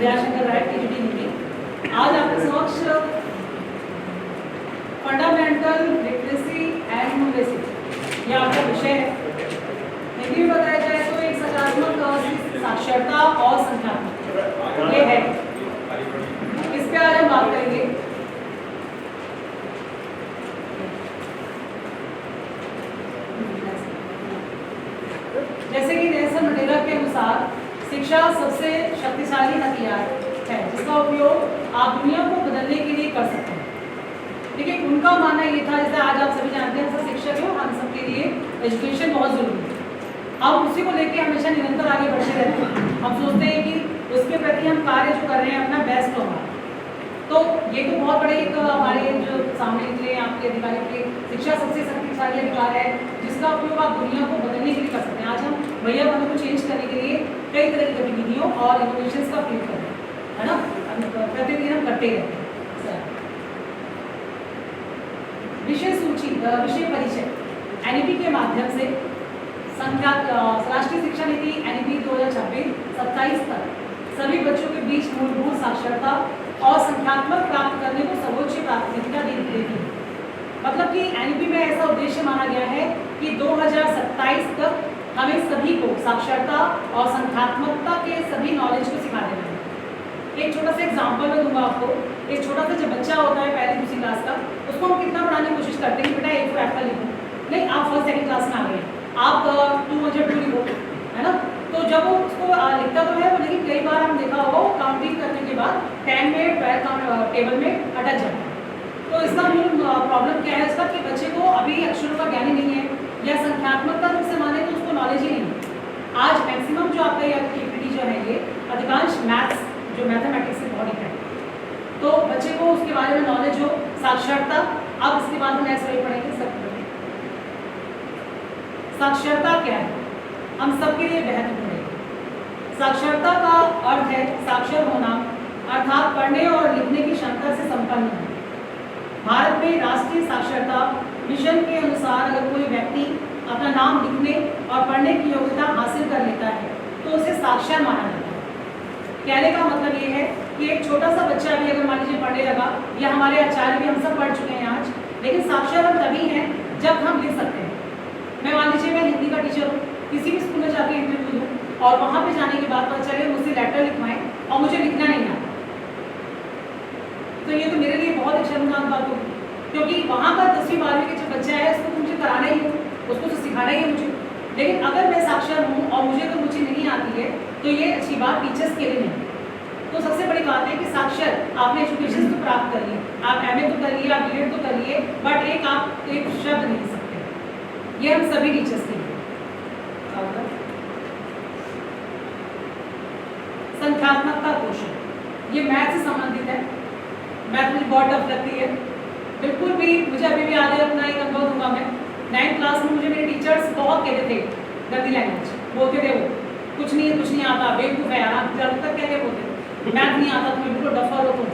विद्याशंकर राय PhD Hindi. आज आपके समक्ष फंडामेंटल लिटरेसी एंड न्यूमरेसी ये आपका विषय है। हिंदी में बताया जाए तो एक सकारात्मक साक्षरता और संख्यात्मक ये है, इस पे आज हम बात करेंगे। जैसे कि नेल्सन मंडेला के अनुसार शिक्षा सबसे शक्तिशाली हथियार है जिसका उपयोग आप दुनिया को बदलने के लिए कर सकते हैं। लेकिन उनका मानना ये था, जैसे आज आप सभी जानते हैं सब शिक्षक हैं, हम सबके लिए एजुकेशन बहुत ज़रूरी है। हम उसी को लेके हमेशा निरंतर आगे बढ़ते रहते हैं। हम सोचते हैं कि उसके प्रति हम कार्य जो कर रहे हैं अपना बेस्ट होगा। तो ये तो बहुत बड़े एक हमारे जो सामने निकले आपके अधिकारी के शिक्षा सबसे शक्तिशाली अधिकार है जिसका उपयोग आप दुनिया को बदलने के लिए कर सकते हैं। आज हम भैया बनो को चेंज करने के लिए कई तरह की गतिविधियों और इनोवेशंस का प्रयोग कर रहे हैं, है ना। प्रतिदिन हम करते ही रहते हैं। विषय सूची विषय परिचय NEP के माध्यम से संख्या राष्ट्रीय शिक्षा नीति NEP 2026-27 तक सभी बच्चों के बीच मूलभूत साक्षरता और संख्यात्मक प्राप्त करने को सर्वोच्च प्राथमिकता देती है। मतलब कि NEP में ऐसा उद्देश्य माना गया है कि 2027 तक हमें सभी को साक्षरता और संख्यात्मकता के सभी नॉलेज को सिखा देना है। एक छोटा सा एग्जांपल मैं दूंगा आपको। एक छोटा सा जब बच्चा होता है पहली दूसरी क्लास का, उसको हम कितना पढ़ाने की कोशिश करते हैं, बेटा एक एप्पल लिखो, नहीं आप फर्स्ट सेकंड क्लास में आ गए, आप 2 लिखो, है ना। तो जब वो उसको लिखता तो है, लेकिन कई बार हम देखा होगा वो काउंटिंग करने के बाद 10 में 12 टेबल में अटक जाता है। तो इसका मूल प्रॉब्लम क्या है इसका कि बच्चे को अभी अक्षरों का ज्ञान ही नहीं है, या संख्यात्मकता रूप से माने तो उसको नॉलेज ही नहीं है। आज मैक्सिमम जो आपका ये एक्टिविटी जो है ये अधिकांश मैथ्स जो मैथमेटिक्स से बहुत है, तो बच्चे को उसके बारे में नॉलेज हो, साक्षरता। अब इसके बाद हम नेक्स्ट वाली पढ़ेंगे सब। साक्षरता क्या है, हम सबके लिए महत्वपूर्ण है। साक्षरता का अर्थ है साक्षर होना, अर्थात पढ़ने और लिखने की क्षमता से संपन्न होना। भारत में राष्ट्रीय साक्षरता मिशन के अनुसार अगर कोई व्यक्ति अपना नाम लिखने और पढ़ने की योग्यता हासिल कर लेता है तो उसे साक्षर माना जाता है। कहने का मतलब ये है कि एक छोटा सा बच्चा भी अगर मान लीजिए पढ़ने लगा, या हमारे आचार्य भी, हम सब पढ़ चुके हैं आज, लेकिन साक्षर हम तभी हैं जब हम लिख सकते हैं। मैं मान लीजिए मैं हिंदी का टीचर हूँ, किसी भी स्कूल में जाके इंटरव्यू दूँ और वहाँ पे जाने के बाद पता चले मुझसे लेटर लिखवाएं और मुझे लिखना नहीं आता, तो ये तो मेरे लिए बहुत शर्मनाक बात होगी, क्योंकि वहाँ पर 10वीं 12वीं के जो बच्चा है उसको तो मुझे कराना ही हो, उसको तो सिखाना ही है मुझे। लेकिन अगर मैं साक्षर हूँ और मुझे नहीं आती है तो ये अच्छी बात टीचर्स के लिए नहीं। तो सबसे बड़ी बात है कि साक्षर आपने एजुकेशन तो प्राप्त कर ली, आप MA तो कर लिए, आप B.Ed तो कर लिए, बट आप एक शब्द नहीं सकते। ये हम सभी टीचर्स के लिए। संख्यात्मकता कौशल, ये मैथ से संबंधित है। मैथ मुझे बहुत टफ लगती है, बिल्कुल भी। मुझे अभी भी याद है, अपना एक अनुभव दूंगा मैं। 9th क्लास में मुझे मेरे टीचर्स बहुत कहते थे गंदी लैंग्वेज बोलते थे, वो कुछ नहीं आता, बेवकूफ़ है यार, आप जब तक क्या बोलते थे, मैथ नहीं आता तुम्हें, बिल्कुल डफर हो तुम।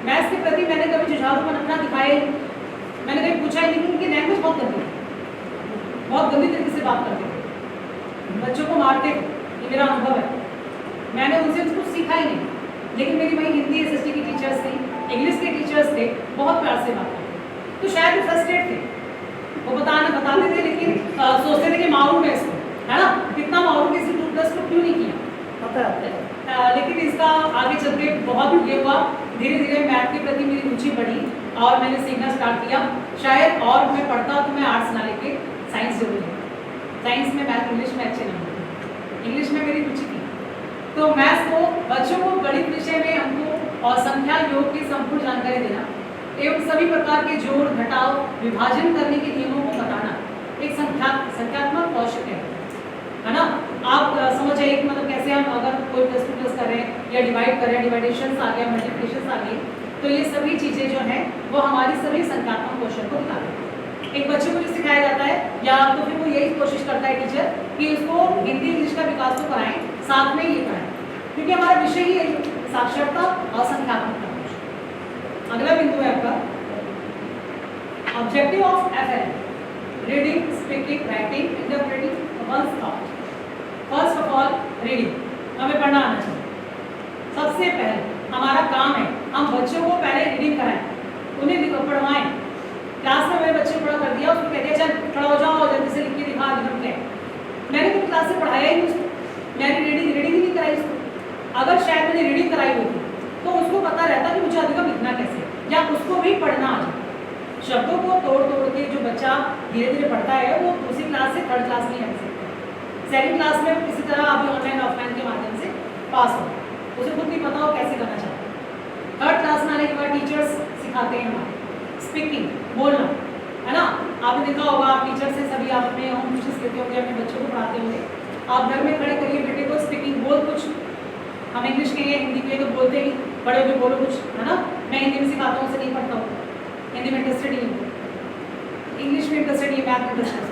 मैथ्स के प्रति मैंने कभी जुझारूपन अपना दिखाया ही, मैंने कभी पूछा ही नहीं, क्योंकि लैंग्वेज बहुत गंदी है, बहुत गंदी तरीके से बात करते थे, बच्चों को मारते थे। ये मेरा अनुभव है, मैंने उनसे कुछ सीखा ही नहीं। लेकिन मेरी वही हिंदी SST की टीचर्स थी, इंग्लिश के टीचर्स थे, बहुत प्यार से बात करते। तो शायद फ्रस्ट्रेट थे, वो बताते थे, लेकिन सोचते थे कि मारूं मैं इसको, है ना, कितना मारूं, किसी 2+ को क्यों नहीं किया पता है। लेकिन इसका आगे चल के बहुत ये हुआ, धीरे धीरे मैथ के प्रति मेरी रुचि बढ़ी और मैंने सीखना स्टार्ट किया। शायद और मैं पढ़ता तो मैं आर्ट्स ना लेके साइंस जरूर है, साइंस में मैथ इंग्लिश में अच्छे नंबर, इंग्लिश में मेरी रुचि थी। तो मैथ्स को बच्चों को गणित विषय में हमको और संख्या योग की संपूर्ण जानकारी देना एवं सभी प्रकार के जोड़ घटाव विभाजन करने के नियमों को बताना एक संख्यात्मक कौशल है ना। आप समझ जाइए कि मतलब कैसे हम अगर कोई +2+ कर रहे हैं या डिवाइड कर रहे हैं, डिवाइडेशन आ गया, मल्टीप्लिकेशन आ गई, तो ये सभी चीज़ें जो हैं वो हमारी सभी संख्यात्मक कौशल को दिखाते हैं। एक बच्चे को जो सिखाया जाता है, या तो फिर वो यही कोशिश करता है टीचर कि उसको हिंदी इंग्लिश का विकास तो कराएं, साथ में ये कराएं, क्योंकि हमारा विषय ही है साक्षरता और संख्यात्मकता। अगला बिंदु है आपका objective of FL, reading, speaking, writing, interpreting once thought. First of all reading, हमें पढ़ना आना चाहिए। सबसे सबसे पहले हमारा काम है हम बच्चों को पहले रीडिंग कराएं, उन्हें पढ़वाएं। क्लास में मेरे बच्चे पढ़ा कर दिया, उसको कहते हैं चल खड़ा हो जाओ जल्दी से लिख के दिखा निकल के। मैंने तो क्लास से पढ़ाया ही नहीं उसको, मैंने रीडिंग ही नहीं कराई उसको। अगर शायद मैंने रीडिंग कराई होती तो उसको पता रहता कि मुझे अधिगम लिखना कैसे, या उसको भी पढ़ना आ जाए। शब्दों को तोड़ तोड़ के जो बच्चा धीरे धीरे पढ़ता है वो दूसरी क्लास से थर्ड क्लास में आ सकता है। सेकंड क्लास में किसी तरह अभी ऑनलाइन ऑफलाइन के माध्यम से पास हो, उसे खुद नहीं पता हो कैसे करना चाहता है। थर्ड क्लास में आने के बाद टीचर्स सिखाते हैं हमारे स्पीकिंग, बोलना, है ना। आपने देखा होगा, आप टीचर से सभी आप अपने होम ट्यूशंस लेते होंगे, अपने बच्चों को पढ़ाते होंगे। आप घर में खड़े करिए बेटे को, स्पीकिंग बोल कुछ, हम इंग्लिश के हिंदी के तो बोलते ही, बड़े होकर बोलो कुछ, है ना। मैं हिंदी में सिखाता हूँ, उसे नहीं पढ़ता हूँ, हिंदी में इंटरेस्टेड ही हूँ, इंग्लिश में इंटरेस्टेड ही, मैथ में इंटरेस्टेड है,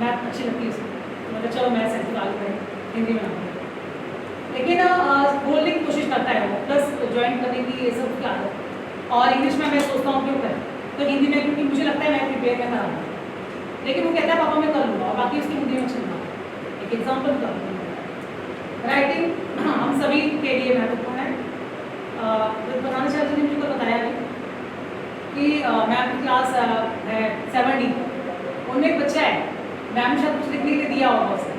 मैथ अच्छी लगती है उसको, मतलब चलो मैथ से आगे बढ़े, हिंदी में ना पढ़े, लेकिन बोलने की कोशिश करता है वो, प्लस ज्वाइन करने की ये सब की आदत। और इंग्लिश में मैं सोचता हूँ क्यों करें, तो हिंदी में क्योंकि मुझे लगता है मैं प्रिपेयर में करा दूँ, लेकिन वो कहता है पापा मैं कर लूँगा, और बाकी उसकी हिंदी में चलना। एक एग्जाम्पल का राइटिंग हम सभी के लिए महत्वपूर्ण है। बताना चाहती थी, मुझे को बताया भी कि मैम की क्लास है 7D, उनमें एक बच्चा है, मैम ने शायद कुछ लिखने के लिए दिया होगा उसे,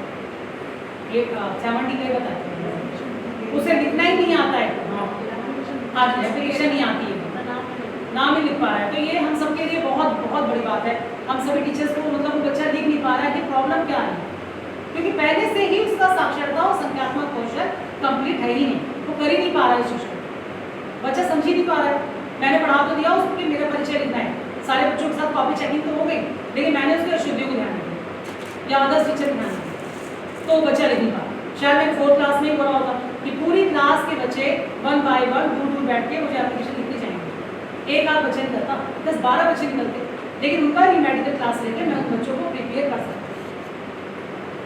एक 7D का ही बताते हैं, उसे लिखना ही नहीं आता है, हाँ जी एप्लीकेशन नहीं आती है, नाम ही लिख पा रहा है। तो ये हम सबके लिए बहुत बहुत बड़ी बात है। हम सभी टीचर्स को मतलब वो बच्चा लिख नहीं पा रहा है कि प्रॉब्लम क्या है, क्योंकि पहले से ही उसका साक्षरता और संख्यात्मक कौशल कंप्लीट है ही नहीं, वो कर ही नहीं पा रहा है उस चीज़ को, बच्चा समझ ही नहीं पा रहा है। मैंने पढ़ा तो दिया उसको कि मेरा परिचय लिखना है, सारे बच्चों के साथ कॉपी चेकिंग तो हो गई, लेकिन मैंने उसके अशुद्धियों को ध्यान रखा या अदर्स टीचर ध्यान रखा, तो बच्चा लिख नहीं पा। शायद मैं 4th क्लास में ही बोला होता कि पूरी क्लास के बच्चे 1 by 1 दूर दूर बैठ के मुझे एप्लीकेशन लिखने जाएंगे, एक आध बच्चे निकलता, 10-12 बच्चे निकलते, लेकिन उनका ही मेडिकल क्लास लेकर मैं उन बच्चों को प्रिपेयर कर सकती,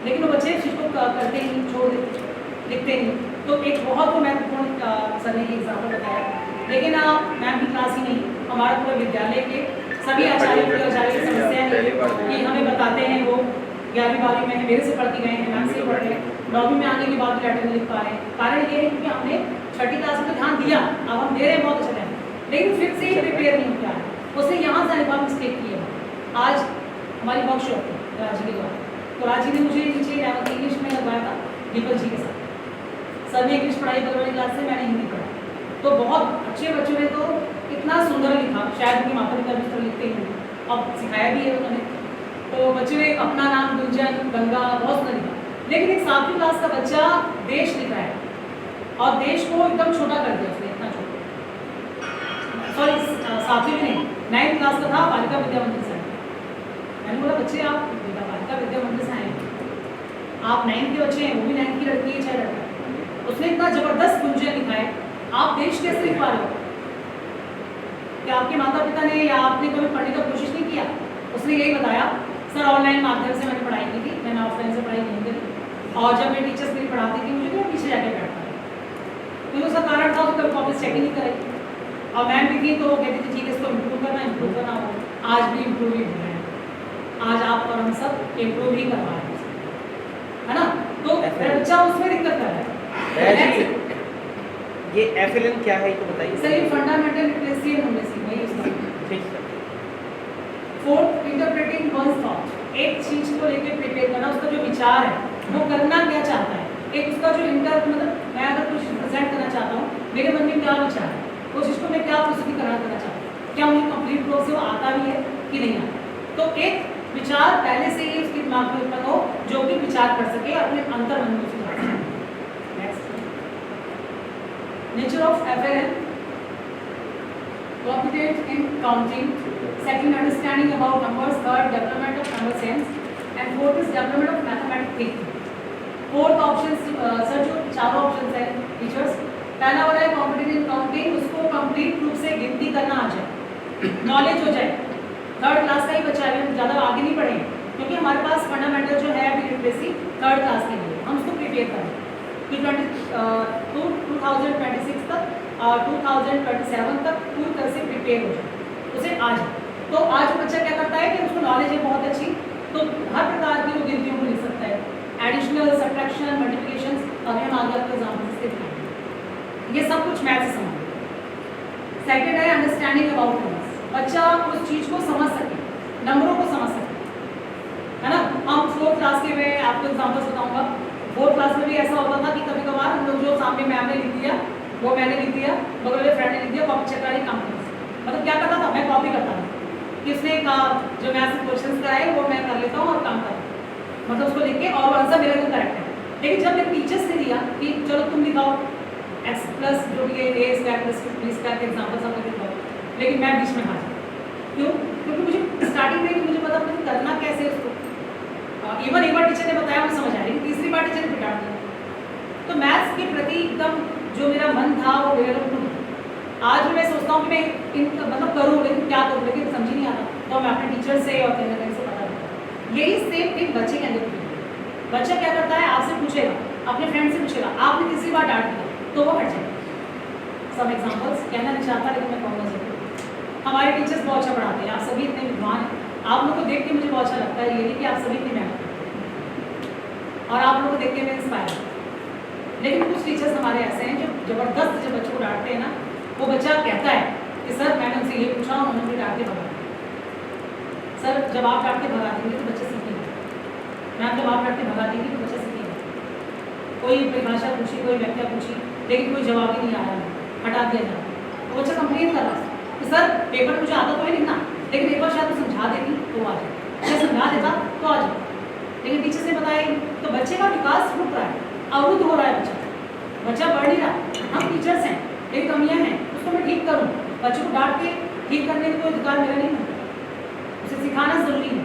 लेकिन वो बच्चे इस चीज़ को करते ही छोड़ देते, लिखते नहीं। तो एक बहुत महत्वपूर्ण सर ने एग्जाम्पल बताया, लेकिन मैम की क्लास ही नहीं, हमारा पूरा विद्यालय के सभी आचार्य की समस्या है कि हमें बताते हैं वो 11वीं 12वीं में मेरे से पढ़ती गए हैं, मैम से पढ़ रहे हैं, 9वीं में आने के बाद भी लेटर नहीं लिख पा रहे हैं। कारण ये है क्योंकि हमने 6ठी क्लास में तो ध्यान दिया, अब हम दे रहे हैं बहुत अच्छा है, लेकिन फिर से ही प्रिपेयर नहीं किया है, उसने यहाँ से आने बाद मिस्टेक की है। आज हमारी वर्कशॉप थी राजी के द्वारा, तो राजी ने मुझे नीचे इंग्लिश में लगवाया था दीपक जी के साथ, सर ने इंग्लिश पढ़ाई बगल वाली क्लास से, मैंने हिंदी पढ़ा, तो बहुत अच्छे बच्चों ने तो इतना सुंदर लिखा, शायद उनकी माता पिता भी इस तरह लिखते ही नहीं, अब सिखाया भी है उन्होंने, तो बच्चे ने अपना नाम गुंजन गंगा बहुत सुंदर लिखा। लेकिन एक 7वीं क्लास का बच्चा देश लिख रहा है, और देश को एकदम छोटा कर दिया उसने, इतना छोटा, सॉरी 7वीं में नहीं 9th क्लास का था, बालिका विद्या मंदिर से। मैंने बोला बच्चे आप बेटा बालिका विद्या मंदिर से आए हैं, आप 9th के बच्चे हैं, वो भी 9th की लड़की है, 6 लड़का, उसने इतना जबरदस्त गुंजन लिखा है, आप देश कैसे लिख पा रहे हो? क्या आपके माता पिता ने या आपने कभी पढ़ने का कोशिश नहीं किया? उसने यही बताया सर ऑनलाइन माध्यम से मैंने पढ़ाई की थी, मैंने ऑफलाइन से पढ़ाई नहीं करी, और जब मैं टीचर्स मेरी पढ़ाती थी मुझे तो पीछे जाके बैठता था, क्योंकि उसका कारण था तो कभी कॉपी चेकिंग नहीं कराई, और मैम भी थी तो वो कहती थी ठीक है इसको इम्प्रूव करना हो, आज भी इम्प्रूव ही हो रहा है, आज आप और हम सब इम्प्रूव ही करवा रहे हैं, है ना। तो बच्चा उसमें दिक्कत कर रहा है। ये FLN क्या है ये तो बताइए सर, ये फंडामेंटल लिटरेसी एंड न्यूमरेसी है इसका। ठीक है। 4th इंटरप्रेटिंग वंस थॉट, एक चीज को लेके प्रिपेयर करना, उसका जो विचार है वो करना क्या चाहता है, एक उसका जो मतलब मैं अगर कुछ प्रेजेंट करना चाहता हूँ, मेरे मन में क्या विचार है, उस चीज को मैं क्या प्रस्तुतिकरण करना चाहता हूँ, क्या मुझे कंप्लीट रूप से वो आता भी है कि नहीं आता, तो एक विचार पहले से ही उसके दिमाग में उत्पन्न हो जो कि विचार कर सके अपने अंतर मन में उसको। Nature of FLN, competent in counting, second understanding about numbers, third development of number sense, and fourth is development of mathematical thinking. Fourth option sir जो चारों ऑप्शंस हैं टीचर्स, पहला वाला है competent in counting, उसको कंप्लीट रूप से गिनती करना आ जाए, नॉलेज हो जाए, 3rd क्लास का ही बच्चा है, हम ज़्यादा आगे नहीं पढ़ेंगे क्योंकि हमारे पास फंडामेंटल जो है अभी लिटरेसी 3rd क्लास के लिए हम उसको प्रिपेयर करें, 2026 तक और 2027 तक पूरी तरह से प्रिपेयर हो जाए, उसे आ जाए। तो आज बच्चा क्या करता है कि उसको नॉलेज है बहुत अच्छी, तो हर प्रकार की वो गिनतियों को लिख सकता है, एडिशनल, सब्ट्रैक्शन, मल्टीप्लिकेशन, अभी हम आगे आपको एग्जाम्पल्स के दिखाएंगे। ये सब कुछ मैथ से संबंधित। सेकेंड है अंडरस्टैंडिंग अबाउट नंबर्स, बच्चा उस चीज को समझ सके, नंबरों को समझ सके, है ना। हम 4th क्लास के में आपको एग्जाम्पल्स बताऊंगा। 4th क्लास में भी ऐसा होता था कि कभी कभार हम लोग जो सामने मैम ने लिख दिया वो मैंने लिख दिया, बगल वाले फ्रेंड ने लिख दिया, कॉपी चेक कराई, काम करता। मतलब क्या करता था, मैं कॉपी करता था, किसने कहा जो मैथ से क्वेश्चंस कराए वो मैं कर लेता हूँ और काम करता हूँ, मतलब उसको लिख के और आंसर मेरा जो करेक्ट है। लेकिन जब मेरे टीचर्स ने दिया कि चलो तुम लिखाओ x प्लस जो भी है a square plus b square के एग्जाम्पल सब लिखाओ, लेकिन मैं बीच में हार जाता। क्यों? क्योंकि मुझे स्टार्टिंग में मुझे पता मुझे करना कैसे उसको, इवन एक बार टीचर ने बताया मुझे समझ आया, लेकिन तीसरी बार टीचर ने बिगाड़ दिया। तो मैथ्स के प्रति एकदम जो मेरा मन था वो डेवलप नहीं। आज मैं सोचता हूँ कि मैं मतलब करूँ, लेकिन क्या करूँ, लेकिन समझ ही नहीं आता। तो मैं अपने टीचर से और कहीं ना कहीं से पता करता। यही सेम थिंग बच्चे के अंदर भी। बच्चा क्या करता है, आपसे पूछेगा, अपने फ्रेंड से पूछेगा, आपने तीसरी बार डांट दिया तो वो हट जाएगा। सब एग्जाम्पल्स कहना नहीं चाहता, लेकिन मैं कहूँगा जरूर। हमारे टीचर्स बहुत अच्छा पढ़ाते हैं, आप सभी इतने विद्वान हैं। आप लोगों को देख के मुझे बहुत अच्छा लगता है, ये नहीं कि आप सभी इतनी मेहनत करते हैं और आप लोगों को देख के मैं इंस्पायर हूँ। लेकिन कुछ टीचर्स हमारे ऐसे हैं जो जबरदस्त जब बच्चों को डांटते हैं ना, वो बच्चा कहता है कि सर मैंने उनसे ये पूछा, उन्होंने मुझे डांट के भगा दिया। सर जब आप डांट के भगा देंगे तो बच्चे सीखेंगे, मैम जब आप डांट के भगा देंगे तो बच्चे सीखेंगे। कोई परिभाषा पूछी, कोई व्याख्या पूछी, लेकिन कोई जवाब ही नहीं आ रहा है, हटा दिया जाता है, तो बच्चा कंप्लेन कर रहा है कि सर पेपर मुझे आता तो है लिखना, लेकिन एक बार शायद तो समझा देती तो आ जाए, मैं समझा देता तो आ जाए, लेकिन टीचर ने बताया। तो बच्चे का विकास रुक रहा है, अवरुद्ध हो रहा है बच्चा बढ़ नहीं रहा। हम टीचर्स हैं, मेरी कमियां हैं, उसको मैं ठीक करूं। बच्चों को डांट के ठीक करने का कोई अधिकार मेरा नहीं है, उसे सिखाना जरूरी है।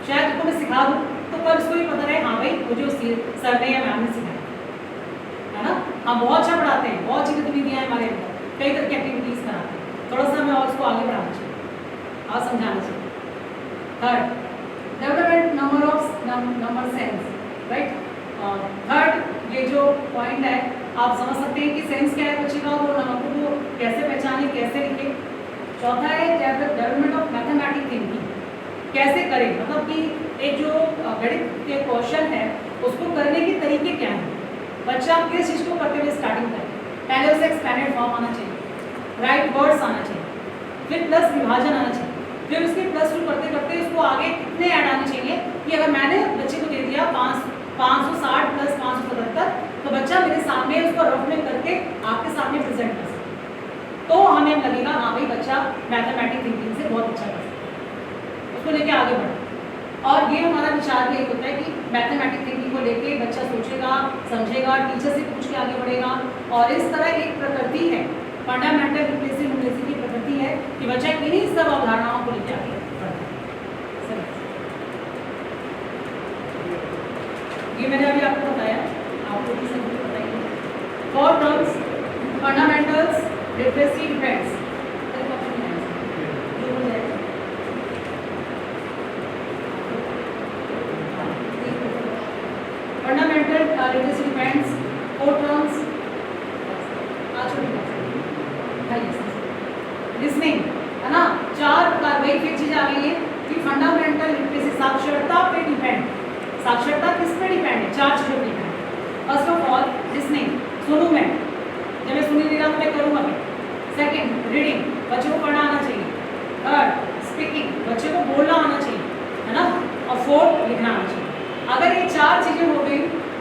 शायद उसको मैं सिखा दूँ तो कल उसको भी पता रहे, हाँ भाई मुझे उस सर ने या मैम ने सिखाया, है ना। हम बहुत अच्छा पढ़ाते हैं, बहुत अच्छी गतिविधियाँ हैं हमारे अंदर, कई तरह की एक्टिविटीज़ कराते हैं। थोड़ा सा हमें और उसको आगे बढ़ाना चाहिए और समझाना चाहिए। Third, development number sense, right. Third ये जो पॉइंट है, आप समझ सकते हैं कि सेंस क्या है बच्चे का, वो नंबर को कैसे पहचाने, कैसे लिखे। चौथा है डेवलपमेंट ऑफ मैथमेटिक थिंकिंग, कैसे करें, मतलब कि एक जो गणित के क्वेश्चन है उसको करने के तरीके क्या हैं। बच्चा किस चीज़ को करते हुए स्टार्टिंग करें, पहले उसे एक्सपेंडेड फॉर्म आना चाहिए, राइट वर्ड्स आना चाहिए, फिर प्लस विभाजन आना चाहिए, फिर उसके प्लस टू करते करते उसको आगे कितने ऐड आने चाहिए कि अगर मैंने बच्चे को दे दिया 560 प्लस 577, तो बच्चा मेरे सामने उसको रफ में करके आपके सामने प्रेजेंट कर सकता, तो हमें लगेगा हाँ भाई बच्चा मैथमेटिक थिंकिंग से बहुत अच्छा कर सकता है, उसको लेके आगे बढ़े। और ये हमारा विचार यही होता है कि मैथमेटिक थिंकिंग को लेके बच्चा सोचेगा, समझेगा, टीचर से पूछ के आगे बढ़ेगा। और इस तरह एक प्रकृति है, फंडामेंटल लिटरेसी न्यूमरेसी की प्रकृति है कि बच्चा इन्हीं सब अवधारणाओं को लेकर आगे बढ़ता है। ये मैंने अभी आपको बताया, आपको भी सब कुछ बताइए। 4 terms, fundamentals, literacy, defence. Fundamental literacy defence, 4 terms. Listening, है ना, 4 प्रकार, वही फिर चीज आ गई है कि फंडामेंटल लिटरेसी साक्षरता पे डिपेंड, साक्षरता किस पे डिपेंड है, 4 चीजों पे depend. First of all listening, सुनूं मैं, जब मैं सुन नहीं रहा तो मैं करूँगा मैं। सेकंड रीडिंग, बच्चे को पढ़ना आना चाहिए। थर्ड स्पीकिंग, बच्चे को बोलना आना चाहिए, है ना। और फोर्थ लिखना आना चाहिए। अगर ये 4 चीज़ें हो गई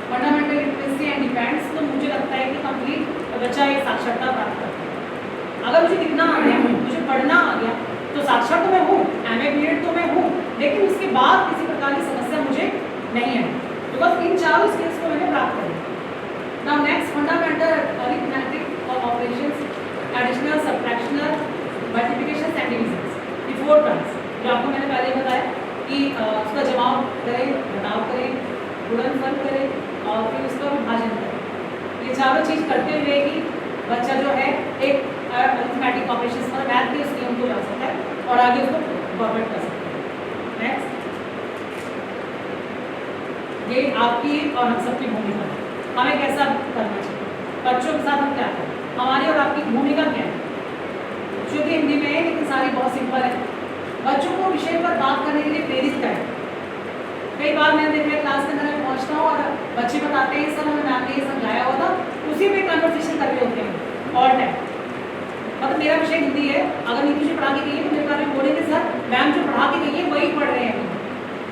फंडामेंटल लिटरेसी एंड डिपेंड्स, तो मुझे लगता है कि कंप्लीट बच्चा एक साक्षरता प्राप्त करता है। अगर मुझे लिखना आ गया, मुझे पढ़ना आ गया, तो साक्षर तो मैं हूँ, MA BEd तो मैं हूँ, लेकिन उसके बाद किसी प्रकार की समस्या मुझे नहीं है, बिकॉज इन 4 स्किल्स को मैंने प्राप्त कर लिया। नाउ नेक्स्ट, फंडामेंटल अरिथमेटिक और operations, additional, subtractional, multiplication and division, ये 4 टर्म्स जो आपको मैंने पहले बताया कि उसका जवाब करें, घटाव करें, गुणनफल करें और फिर उसका विभाजन करें। ये चारों चीज़ करते हुए ही बच्चा जो है एक अरिथमेटिक ऑपरेशंस मतलब मैथ के उस नियम को जान सकता है और आगे उसको परफेक्ट कर सकता है। नेक्स्ट, ये आपकी और हम सबकी भूमिका है, हमें कैसा करना चाहिए, बच्चों के साथ हम क्या करें, हमारी और आपकी भूमिका क्या है। क्योंकि हिंदी में है लेकिन सारी बहुत सिंपल है। बच्चों को विषय पर बात करने के लिए प्रेरित करें। कई बार मैं देखिए क्लास के अंदर मैं पहुँचता हूँ और बच्चे बताते हैं सर हमें मैम ने ये समझाया हुआ था, उसी पे कन्वर्सेशन कर रहे होते हैं, ऑल टाइम। मतलब मेरा विषय हिंदी है, अगर नीतू जी पढ़ा के गई है तो मेरे बारे में बोलेंगे सर मैम जो पढ़ा के गई है वही पढ़ रहे हैं,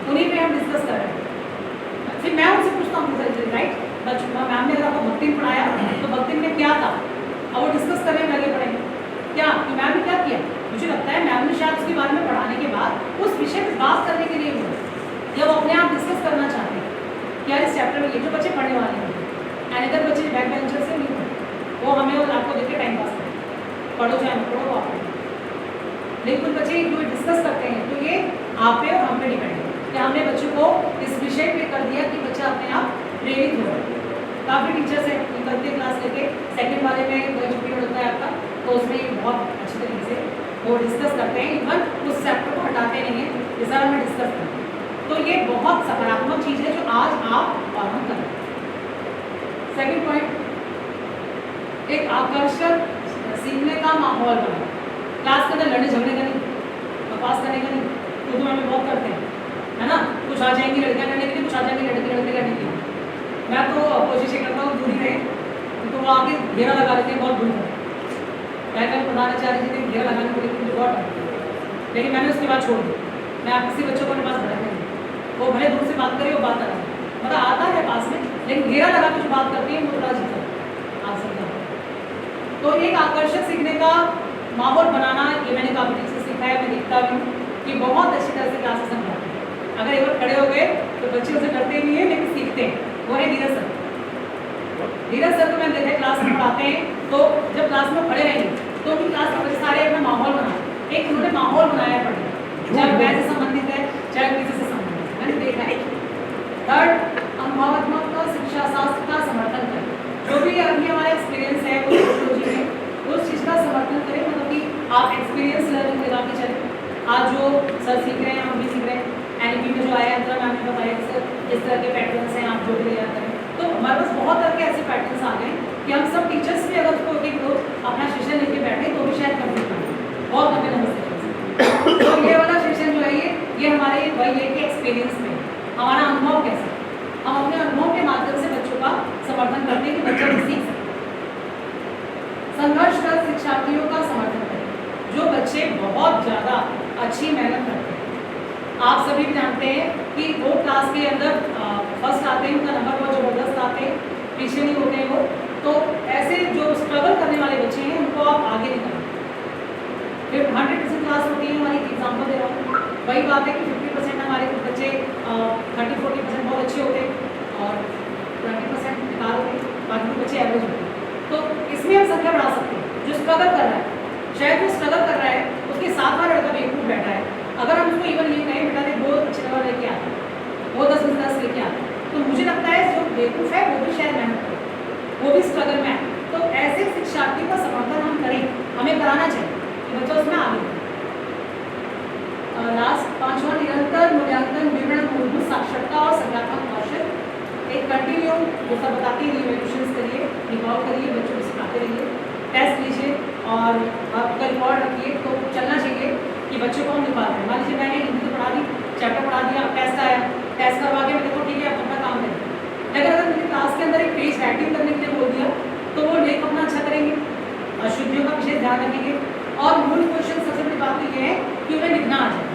उन्हीं पे हम डिस्कस कर रहे हैं। फिर मैं उनसे पूछता हूँ राइट बच्चों मैम ने अगर आपको भक्ति में पढ़ाया तो भक्ति में क्या था, और वो डिस्कस करने में लगे पड़ेंगे क्या कि मैम ने क्या किया। मुझे लगता है मैम ने शायद उसके बारे में पढ़ाने के बाद उस विषय पर बात करने के लिए हुआ, या वो अपने आप डिस्कस करना चाहते हैं क्या इस चैप्टर में ये जो बच्चे पढ़ने वाले हैं एंड अदर बच्चे बैक बेंचर से नहीं होते, वो हमें और आपको देख के टाइम पास करें, पढ़ो चाहे न पढ़ो आप। लेकिन कुछ बच्चे जो डिस्कस करते हैं तो ये आप पे और हम पे डिपेंड है कि हमने बच्चों को इस विषय पे कर दिया कि बच्चा अपने आप प्रेरित हो। काफ़ी टीचर्स हैं करते क्लास लेके सेकंड वाले में जो पीरियड होता है आपका तो उसमें बहुत अच्छी तरीके से वो डिस्कस करते हैं, इवन उस चैप्टर को हटाते नहीं हैं, जैसा हमें डिस्कस करते हैं। तो ये बहुत सकारात्मक चीज़ है जो आज आप और हम कर रहे हैं। सेकेंड पॉइंट, एक आकर्षक सीखने का माहौल बना। क्लास के अंदर लड़ने झगड़े का नहीं, बकवास करने का नहीं, उर्दू में बहुत करते हैं है ना, कुछ आ जाएंगी लड़कियां लड़ने के लिए, कुछ आ जाएंगे लड़के लड़ने के लिए। मैं तो कोशिश करता हूँ दूरी रहे, तो वो आगे घेरा लगा लेते हैं, बहुत दूर है। मैं कल प्रधानाचार्य जी ने घेरा लगाने को लेकर मुझे बहुत डर, लेकिन मैंने उसके बाद छोड़ दी। मैं आप किसी बच्चों को अपने पास भड़कने नहीं, वो भले दूर से बात करे वो बात करें, मतलब आता है पास में, लेकिन घेरा लगा के जो बात करती है वो थोड़ा जीता आप समझा। तो एक आकर्षक सीखने का माहौल बनाना ये मैंने काफ़ी ठीक से सीखा है, मैं देखता भी हूँ कि बहुत अच्छी तरह से क्लासेस समझाते हैं। अगर एक बार खड़े हो गए तो बच्चे उसे डरते नहीं है लेकिन सीखते हैं, वो है धीरज सर। धीरज सर को मैं देखा क्लास में पढ़ाते हैं तो जब क्लास में खड़े रहेंगे तो उनकी क्लास में सारे अपना माहौल बनाए, एक उन्होंने माहौल बनाया पढ़ने, चाहे वैसे से संबंधित है चाहे किसी से संबंधित है, मैंने देखा है। थर्ड, अनुभवात्मक शिक्षा शास्त्र का समर्थन करें। जो भी अभी हमारा एक्सपीरियंस है वो सोसाइटी में उस चीज़ का समर्थन करें, मतलब कि आप एक्सपीरियंस लर्निंग लगा के चलें। आज जो सर सीख रहे हैं हम भी सीख रहे हैं, एनईपी में जो आया अंतरा मैम ने बताया कि सर इस तरह के पैटर्न्स हैं, आप जो भी ले जाते हैं। तो हमारे पास बहुत तरह के ऐसे पैटर्न्स आ गए कि हम सब टीचर्स भी अगर उसको एक रोज अपना सेशन लेके बैठे तो भी शायद कंप्लीट करें, बहुत लंबे लंबे सेशन। तो ये वाला सेशन जो है ये हमारे वही है कि एक्सपीरियंस में हमारा अनुभव कैसा, हम अपने अनुभव के माध्यम से बच्चों का समर्थन करते हैं कि बच्चे भी सीख सकें। संघर्षरत शिक्षार्थियों का समर्थन करें, जो बच्चे बहुत ज़्यादा अच्छी मेहनत करते हैं। आप सभी भी जानते हैं कि वो क्लास के अंदर फर्स्ट आते हैं, उनका नंबर बहुत ज़बरदस्त आते हैं, पीछे नहीं होते हैं वो। तो ऐसे जो स्ट्रगल करने वाले बच्चे हैं उनको आप आगे निकालें। फिर 100% क्लास होती है हमारी, एग्जाम्पल दे रहा हूँ, वही बात है कि 50% हमारे कुछ बच्चे 30-40% बहुत अच्छे होते हैं और 20% बेकार होते हैं, बाकी कुछ बच्चे एवरेज होते हैं। तो इसमें हम संख्या बढ़ा सकते हैं। जो स्ट्रगल कर रहा है, शायद वो स्ट्रगल कर रहा है, उसके साथ वाला लड़का बेवकूफ़ बैठा है, अगर हम उसको इवन ये कहें बेटा ने बहुत अच्छे नंबर लेके आता है, वो 10 में 10 लेके आता है, तो मुझे लगता है जो बेवकूफ़ है वो भी शायद मेहनत करे, वो भी स्ट्रगल में है। तो ऐसे शिक्षार्थी का समर्थन हम करें, हमें कराना चाहिए कि बच्चा उसमें आगे। लास्ट 5वां, निरंतर मूल्यांकन विवरण मूलभूत साक्षरता और संज्ञानात्मक कौशल। एक कंटिन्यू जो सब बताती है रिवैल्यूएशंस करिए, रिकॉल करिए, बच्चों को सिखाते रहिए, टेस्ट लीजिए और आपका रिकॉर्ड रखिए। तो चलना चाहिए कि बच्चों को हम निभा रहे हैं। मान लीजिए मैंने हिंदी तो पढ़ा दी, चैप्टर पढ़ा दिया, टेस्ट आया, टेस्ट करवा के मैं देखो ठीक है आप अपना काम करें। लेकिन अगर मुझे क्लास के अंदर एक पेज राइटिंग करने के लिए बोल दिया तो वो लेख अपना अच्छा करेंगे, अशुद्धियों का विशेष ध्यान रखेंगे और मूल क्वेश्चन सबसे बड़ी बात तो ये है कि उन्हें लिखना आ जाए।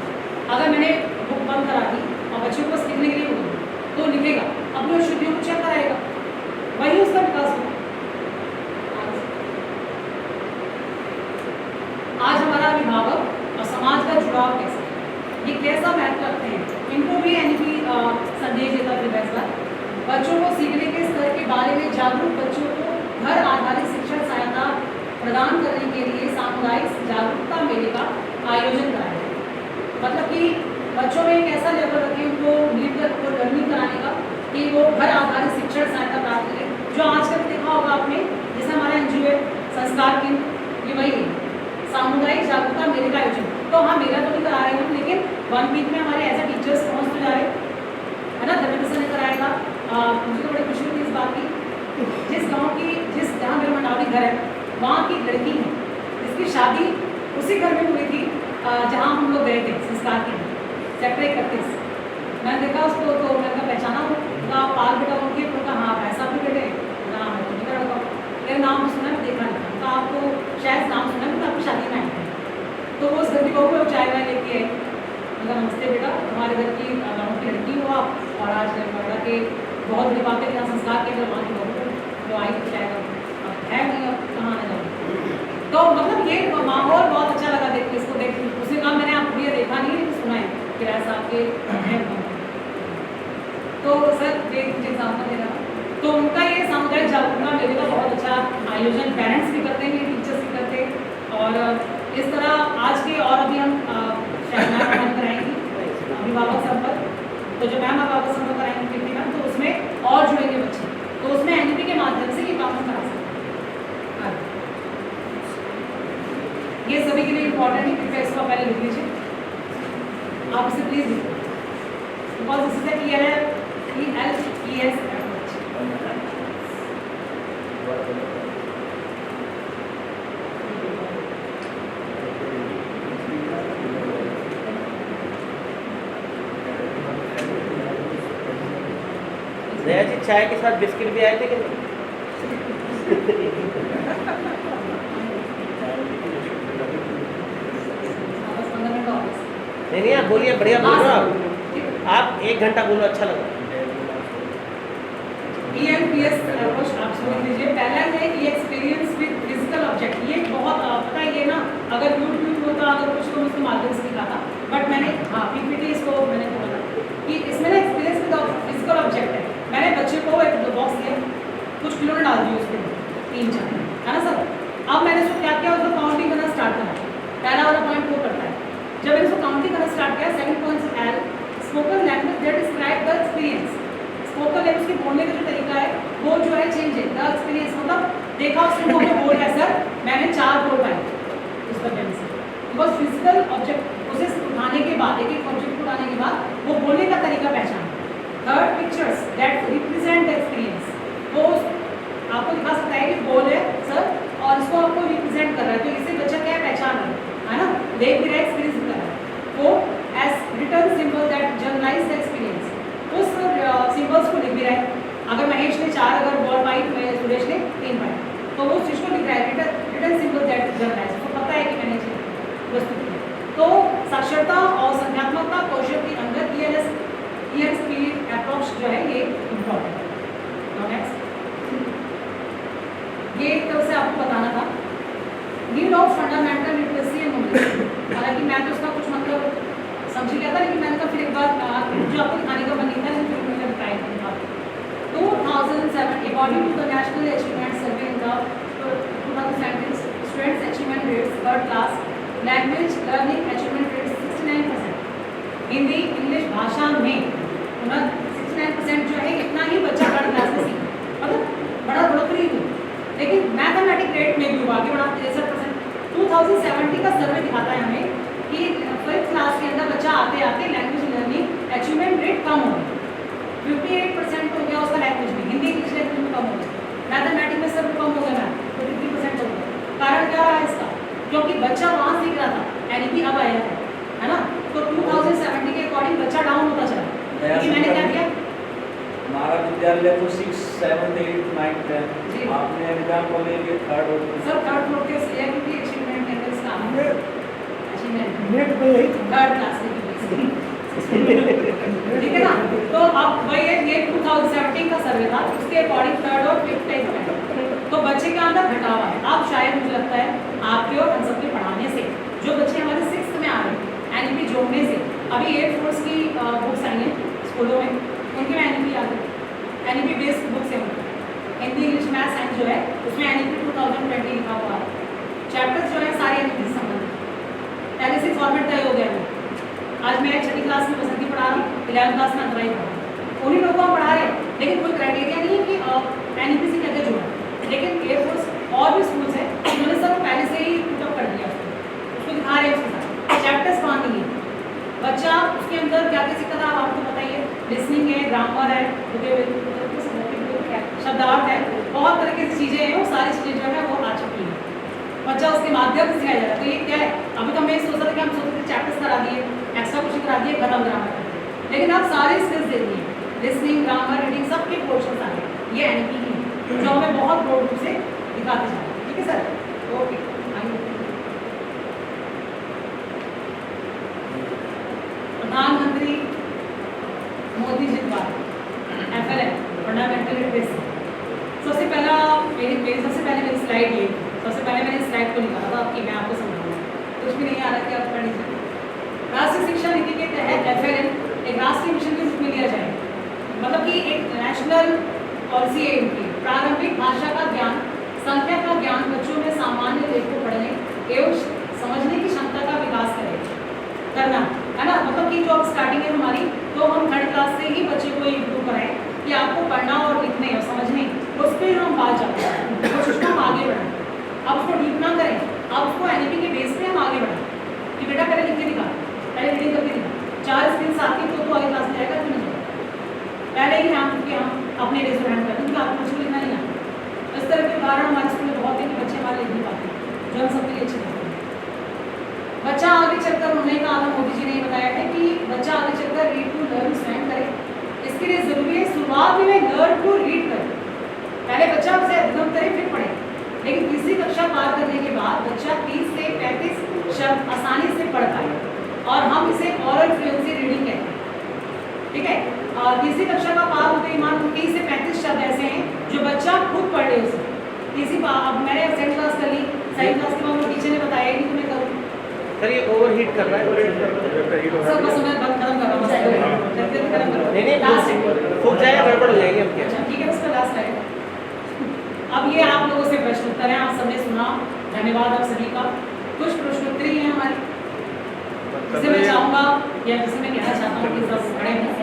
अगर मैंने बुक बंद करा दी और बच्चों को बस लिखने के लिए बोल तो लिखेगा, अपनी अशुद्धियों को चेक कराएगा, वही उसका विकास होगा। आज हमारा अभिभावक और समाज का जुड़ाव कैसा है, ये कैसा महत्व रखते हैं, इनको भी एनईपी संदेश देता है। बच्चों को सीखने के स्तर के बारे में जागरूक बच्चों को घर आधारित शिक्षण सहायता प्रदान करने के लिए सामुदायिक जागरूकता मेले का आयोजन कराया है। मतलब कि बच्चों में एक ऐसा लेवल रखें उनको मिलकर को लर्निंग कराने का कि वो घर आधारित शिक्षण सहायता प्राप्त करें। जो आजकल देखा होगा आपने, जैसे हमारा एनजीओ है संस्कार केंद्र, ये वही है सामुदायिक जागरूकता मेले का आयोजन। तो हाँ मेला तो नहीं करा रहे हैं, लेकिन 1 वीक में हमारे एज ए टीचर्स पहुँच तो जा रहे है ना। धर्मेंद्र सर ने कराएगा, मुझे तो बड़ी खुशी हुई इस बात की, जिस गांव की जहाँ मेरा मंडावी घर है वहाँ की लड़की है जिसकी शादी उसी घर में हुई थी जहाँ हम लोग गए थे संस्कार के सेक्टर 31। मैंने देखा उसको तो मैंने पहचाना, उनका पाल बेटा उनके, उनका हाँ ऐसा भी बेटे, नाम है तो नहीं लड़का, मेरा नाम सुना मैं देखा नहीं था, आप शायद नाम सुना है, आपकी शादी में आए थे, तो वो उस घर की बहू को चाय वाय लेके आए, मतलब नमस्ते बेटा, हमारे घर की गाँव की लड़की हो आप, और आज नोएडा के बहुत बड़ी बात है कि यहाँ संस्कार के वहाँ की बहू जो आई थी शायद अब है नहीं, अब कहाँ आने जाओ। तो मतलब ये माहौल बहुत अच्छा लगा देख के, इसको देख उसने कहा मैंने आपको ये देखा नहीं लेकिन सुना है किराया साहब के हैं। तो सर ये एग्जाम्पल दे रहा, तो उनका ये सामुदायिक जागरूकता मेले का बहुत अच्छा आयोजन पेरेंट्स भी करते हैं, टीचर्स भी करते हैं, और इस तरह आज के और अभी हम शायद कराएंगे अभिभावक संपर्क, तो जो मैम अभिभावक संपर्क कराएंगे कितनी मैम, तो उसमें और जुड़ेंगे बच्चे, तो उसमें एनईपी के माध्यम से ये काम हम करा सकते हैं। ये सभी के लिए इम्पोर्टेंट है, कृपया इसको पहले लिख लीजिए, आप इसे प्लीज लिखो, because this is the ELES approach। दया जी चाय के साथ बिस्किट भी आए थे कि नहीं? नहीं आप बोलिए, बढ़िया बोल रहे हो आप 1 घंटा बोलो, अच्छा लगा। ELPS अप्रोच आप समझ लीजिए, पहला है कि एक्सपीरियंस विद फिजिकल ऑब्जेक्ट, ये बहुत पता है ये ना, अगर यूट्यूब होता अगर कुछ तो उसके माध्यम से दिखाता, बट मैंने हाँ पीपीटी इसको मैंने बोला कि इसमें ना एक्सपीरियंस विद फिजिकल ऑब्जेक्ट है। मैंने बच्चे को एक बॉक्स दिया, कुछ खिलौने डाल दिए उसके 3-4 है ना सर। अब मैंने उसको क्या किया, उसको काउंटिंग करना स्टार्ट करा, पहला वाला पॉइंट वो करता है। जब मैंने उसको काउंटिंग करना स्टार्ट किया, second point L spoken language that describe the experience, spoken language के बोलने का जो तरीका है वो जो है चेंज है, द एक्सपीरियंस मतलब देखा उसने वो बोल है सर, मैंने 4 बोल पाए उस वजह से, बिकॉज फिजिकल ऑब्जेक्ट उसे उठाने के बाद, एक ऑब्जेक्ट उठाने के बाद वो बोलने का तरीका पहचान। Third pictures that represent the experience, वो आपको दिखा सकता है कि बोल है सर और इसको आपको रिप्रेजेंट कर रहा है, तो इससे बच्चा क्या पहचान है ना, देख भी रहा है, एक्सपीरियंस भी कर रहा है। वो as return symbol that journalize the experience, उस सिंबल्स को लिख भी रहा है। अगर महेश ने 4 अगर बॉल पाई तो सुरेश ने 3 पाई, तो वो चीज़ को लिख रहा है, रिटर्न सिंबल दैट जर्नलाइज, उसको पता है कि मैंने प्रस्तुत किया। तो साक्षरता और संज्ञानात्मकता कौशल के अंदर ELSP अप्रोच जो है ये इम्पोर्टेंट है। नेक्स्ट ये एक तरह से आपको बताना था, need of fundamental literacy and knowledge, हालांकि मैं तो उसका कुछ मतलब समझ गया था, लेकिन मैंने कहा फिर एक बार जो आपको दिखाने का मन नहीं था, लेकिन फिर मैंने बताया था। 2007 according to the national achievement survey in the 2017 students achievement rates, third class language learning achievement rates 69%, Hindi English भाषा में 69% जो है, इतना ही बच्चा थर्ड क्लास में सीखा, मतलब बड़ा बढ़ोतरी हुई। लेकिन मैथमेटिक रेट में भी हुआ आगे बढ़ा 63%। 2070 का सर्वे दिखाता है हमें कि 5th क्लास के अंदर बच्चा आते आते लैंग्वेज लर्निंग अचीवमेंट रेट कम हो गया, 58% हो गया उसका लैंग्वेज में, हिंदी इंग्लिश लैंग्वेज में कम हो गया, मैथमेटिक्स में सब कम हो गया, 53% हो गया। कारण क्या रहा इसका, क्योंकि बच्चा वहाँ सीख रहा था, एनईपी अब आया है ना, तो 2070 के अकॉर्डिंग बच्चा डाउन होता चला। लेकिन मैंने क्या किया, हमारा विद्यालय तो 6, 7, 8, 9, 10 आपने एग्जाम को ले लिए थर्ड और सर थर्ड फ्लोर के इसलिए क्योंकि अचीवमेंट लेवल्स का अचीवमेंट नेट पे यही थर्ड क्लास के ठीक है ना। तो अब वही है, ये 2017 का सर्वे था, उसके अकॉर्डिंग थर्ड और फिफ्थ टेंथ तो बच्चे के अंदर घटावा है। अब शायद मुझे लगता है आपके और हम सबके पढ़ाने से जो बच्चे हमारे 6th में आ रहे हैं एनईपी जोड़ने से, अभी एयरफोर्स की बुक्स आई हैं स्कूलों में, उनके में एनईपी आ गई, एनईपी बेस्ड बुक्स हैं, हिंदी इंग्लिश मैथ साइंस जो है उसमें एनईपी 2020 लिखा हुआ है, चैप्टर्स जो है सारे एनईपी से संबंधित, पहले से फॉर्मेट तय हो गया है। आज मैं 6ठी क्लास में बसंती पढ़ा रहा हूँ, 11th क्लास में अंतराई पढ़ा रहा हूँ, उन्हीं लोगों को पढ़ा रहे हैं, लेकिन कोई क्राइटेरिया नहीं है कि एनईपी से कैसे जुड़ा। लेकिन एयरफोर्स और भी स्कूल्स हैं उन्होंने सब पहले से ही पुटअप कर दिया, उसको दिखा रहे हैं, उसके साथ चैप्टर्स बांध दिए, बच्चा उसके अंदर क्या क्या सीखता था आपको बताइए, लिसनिंग है, ग्रामर है, शब्दार्थ है, बहुत तरह की चीज़ें हैं, वो सारी चीज़ें जो है वो आ चुकी हैं, बच्चा उसके माध्यम से सिखाया जा रहा है। तो ये क्या है, अभी तो मैं सोच रहा था कि हम सोचते थे चैप्टर्स करा दिए, एक्स्ट्रा कुछ करा दिए, खत्म ग्रामर कर दिए, लेकिन आप सारे स्किल्स दे दिए, लिसनिंग ग्रामर रीडिंग सबके पोर्शन आ गए, ये एनईपी की जो हमें बहुत ब्रॉड रूप से दिखाते जा रहे हैं। ठीक है सर, ओके। लीजिए। राष्ट्रीय शिक्षा नीति के तहत FLN एक राष्ट्रीय मिशन के रूप में लिया जाए, मतलब कि एक नेशनल पॉलिसी है इनकी। प्रारंभिक भाषा का ज्ञान, संख्या का ज्ञान बच्चों में सामान्य लेख को पढ़ने एवं समझने की क्षमता का विकास करना है ना। मतलब कि जो अब स्टार्टिंग है हमारी, तो हम 3rd क्लास से ही बच्चे को इम्प्रूव कराएं कि आपको पढ़ना और लिखने और समझने, उस पर हम बात जाते हैं, कोशिश को हम आगे बढ़ाएं। अब उसको डीप ना करें, अब उसको NEP के बेस पे हम आगे बढ़ाएं कि बेटा पहले लिख के दिखा, पहले रीडिंग करके दिखा, 4 स्किल्स आती तो आगे क्लास में जाएगा कि नहीं जाएगा। पहले ही हम अपने रेस हैंड करते हैं क्योंकि आपको कुछ लिखना नहीं आता। इस तरह के उदाहरण हमारे स्कूल में बहुत है कि बच्चे हमारे लिख नहीं पाते, जो हम सबके लिए अच्छे करते हैं। बच्चा आगे चलकर, उन्होंने कहा था, मोदी जी ने बताया है कि बच्चा आगे चलकर रीड टू लर्न स्वयं करे। इसके लिए जरूरी है शुरुआत में लर्न टू रीड करें। पहले बच्चा उसे अधिगम करे फिर पढ़े, लेकिन तीसरी कक्षा पार करने के बाद बच्चा 30 से 35 शब्द आसानी से पढ़ पाए, और हम इसे ऑरल फ्लुएंसी रीडिंग कहते हैं। ठीक है, और तीसरी कक्षा का पार होते ही मान 30 से 35 शब्द ऐसे हैं जो बच्चा खुद पढ़ ले उसे। अब मैंने सेकंड क्लास कर ली, सेकंड क्लास के बाद टीचर ने बताया कि तुम्हें करूँ। सर ये ओवरहीट कर रहा है, सब बस मैं बंद खत्म कर रहा हूँ, नहीं फूक जाएगा, गड़बड़ हो जाएगी। अब क्या, अच्छा ठीक है, उसका लास्ट है। अब ये आप लोगों से प्रश्न उत्तर है, आप सबने सुना, धन्यवाद आप सभी का। कुछ प्रश्नोत्तरी है हमारी, जिसे मैं चाहूँगा या जिसे मैं कहना चाहता हूँ कि सब खड़े हों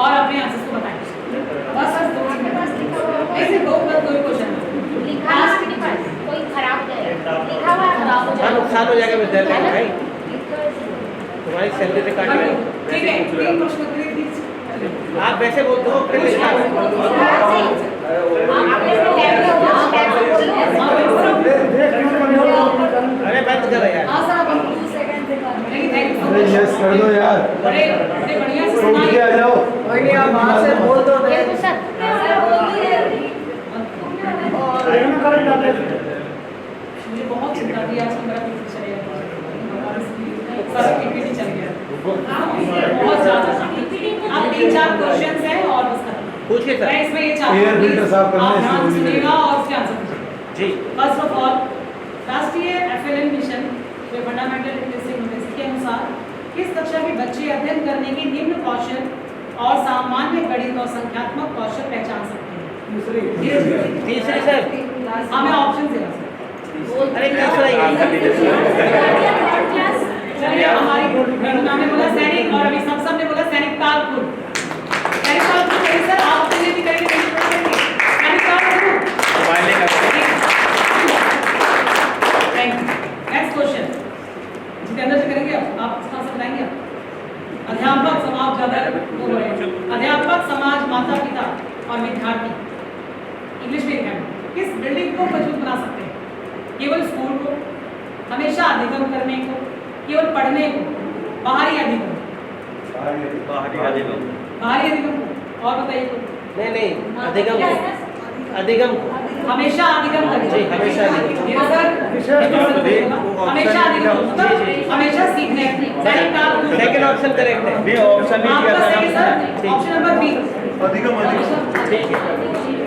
और अपने आंसर्स को बताएं। बस ऐसे दो क्वेश्चन लिखा कोई खराब नहीं, लिखा हुआ खराब हो जाएगा, नुकसान हो जाएगा विद्यार्थी को भाई, तुम्हारी सैलरी से काटेंगे। ठीक है, 3 प्रश्नोत्तरी दीजिए। आप वैसे बोलते हो फिर लिखना है। अरे बंद करो यार। हाँ सर, अब 2 सेकंड यस कर दो यार, बड़े बढ़िया से उठ के आ जाओ। कोई नहीं, आप वहाँ से बोल दो। मुझे बहुत चिंता थी आज कि मेरा पीछे चले गया, सारा PPT चल गया, बहुत ज़्यादा। अब 3-4 क्वेश्चंस हैं और बस खत्म। पूछिए सर। मैं इसमें ये चाहता एयर हूँ फिल्टर साफ करना है, आप ध्यान इसलिए सुनिएगा और उसके आंसर दीजिए। जी, फर्स्ट ऑफ ऑल, राष्ट्रीय FLN मिशन जो फंडामेंटल लिटरेसी यूनिवर्सिटी के अनुसार किस कक्षा के बच्चे अध्ययन करने के निम्न कौशल और सामान्य गणित और संख्यात्मक कौशल पहचान सकते हैं? तीसरी सर। हाँ, मैं ऑप्शन दे रहा हूँ। अरे तीसरा ही है। चलिए, हमारी मैडम ने बोला सैनिक और अभी सब ने बोला सैनिक तालपुर। सैनिक तालपुर करें सर, आप अपने लिए भी करेंगे, Sainik Talpur. Thank you. Next question Jitendra ji करेंगे, आप इसका आंसर बताएंगे। अध्यापक समाज, ज्यादा वो हो रहे हैं। अध्यापक समाज, माता पिता और विद्यार्थी इंग्लिश में लिखा है, किस बिल्डिंग को मजबूत बना सकते हैं? केवल स्कूल को, हमेशा अधिगम करने को, केवल पढ़ने को, बाहरी अधिगम? बाहरी अधिगम को, और बताइए को। नहीं, अधिगम को, अधिगम को, हमेशा अधिगम करें। जी, हमेशा अधिगम। हमेशा अधिगम मतलब हमेशा सीखने। सेकंड ऑप्शन करेक्ट है। बी ऑप्शन नहीं आपका दिया सही था। Sir, option number B. अधिगम ठीक है,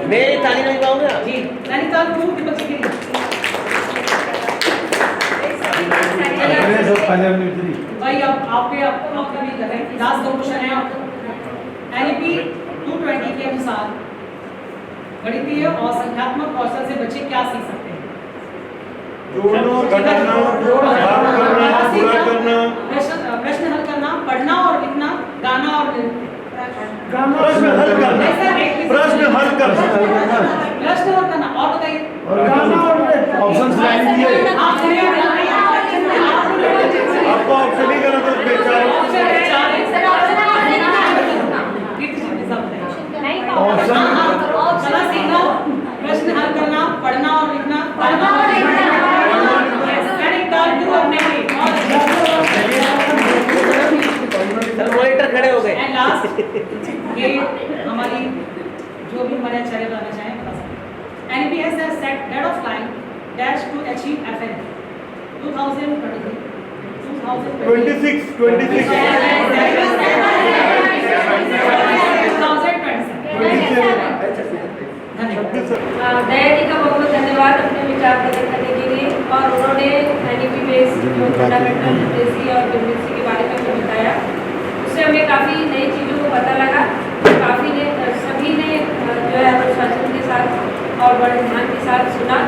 मेरी ताली नहीं पाऊंगा जी, नैनीताल टू तिब्बत के लिए। भाई अब आपका भी कर रहे हैं। लास्ट 2 क्वेश्चन है आपको। NEP 220 के अनुसार गणितीय और संख्यात्मक कौशल से बच्चे क्या सीख सकते हैं? जोड़ना, घटाना, भाग करना, गुणा करना, प्रश्न हल करना, पढ़ना और लिखना, गाना और नृत्य। प्रश्न हल करना, प्रश्न हल करना, प्रश्न हल करना, और बताइए। ऑप्शन सुनाई दिए। आप सुनिए, आपको ऑप्शन ही गलत है, बेचारे। ऑप्शन है 4 है। ऑप्शन चला सीखना, प्रश्न हल करना, पढ़ना और लिखना, गाना और मॉनिटर खड़े हो गए। एंड लास्ट, ये हमारी जो भी हमारे आचार्य बताना चाहें बता सकते हैं। NEP has set deadline dash to achieve FN 2023 26 2027 धन्यवाद। दया जी का बहुत बहुत धन्यवाद अपने विचार प्रकट करने के लिए। और उन्होंने एनईपी बेस्ड जो फंडामेंटल लिटरेसी और न्यूमरेसी के बारे में हमें बताया। उससे हमें काफ़ी नई चीज़ों को पता लगा। काफ़ी ने सभी ने जो है अनुशासन के साथ और बड़े ध्यान के साथ सुना